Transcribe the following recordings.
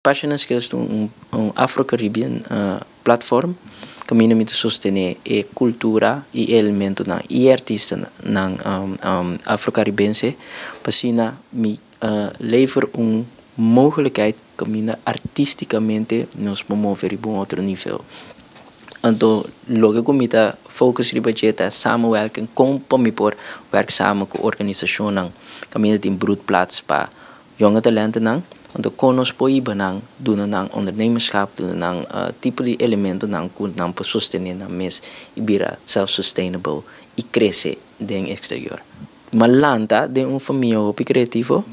Passion Skills um Afro-Caribbean platform que mina me sostener a cultura e elemento na e artista na Afro-Caribense para me lever mogelijkheid que mina artisticamente nos promover op een outro nível. Então, logo que me focus riba jeta samenwerken com me por werk samen com organisatie nang kami in broedplaats pa jonge talenten nang untuk konos po iba nang doen nang ondernemerschap doen nang type die elementen nang kun nang po sostener nang mes ibira self-sustainable e cresce den exterior. Malanta de família hopi creativo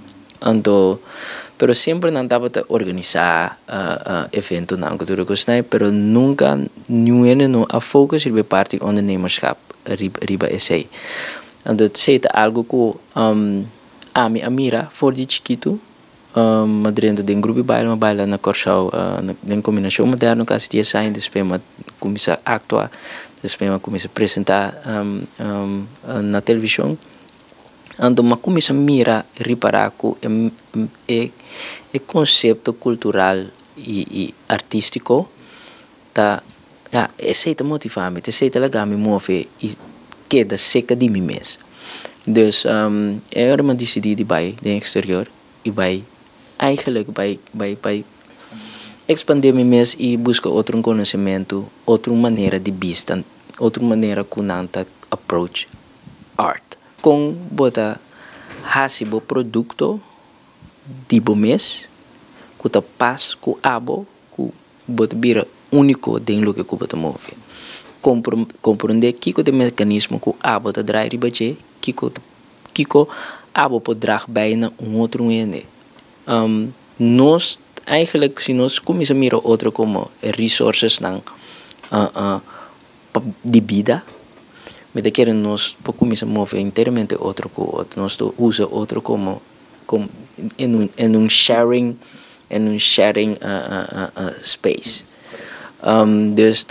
então pero sempre não estava a organizar evento na cultura cosnai pero nunca no a focus riba parte ondernemerschap riba essay então seita algo que ami amira for de chiquito madrendo de grupo baila na Corchau na combinação moderno que assistia sair depois mas começa a actuar depois começa a apresentar na televisão. Então, mas começa a mirar, reparar que é conceito cultural e artístico tá aceita motivar-me, aceita legar-me mover e queda seca de mim mesmo. Então, eu me decidi de ir no exterior e eigenlijk vai expandir me mesmo e buscar outro conhecimento, outra maneira de vista, outra maneira que não approach art. Com bota hasibo produto de mês que ta pas com abo que bota vira único dentro do que bota move compreender que o mecanismo que abo ta drai ribaje que abo pode drag bij na outro ene nós eigenlijk se nós começa a mirar outro como resources nan de vida mas querem nós começar a mover inteiramente outro com outro nós usa outro como em sharing space dus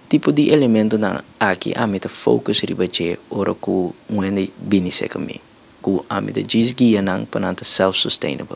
tipo de elemento na aqui a meta focus ribaje ora ku ene bini se kami ku a meta guia nan pananta self sustainable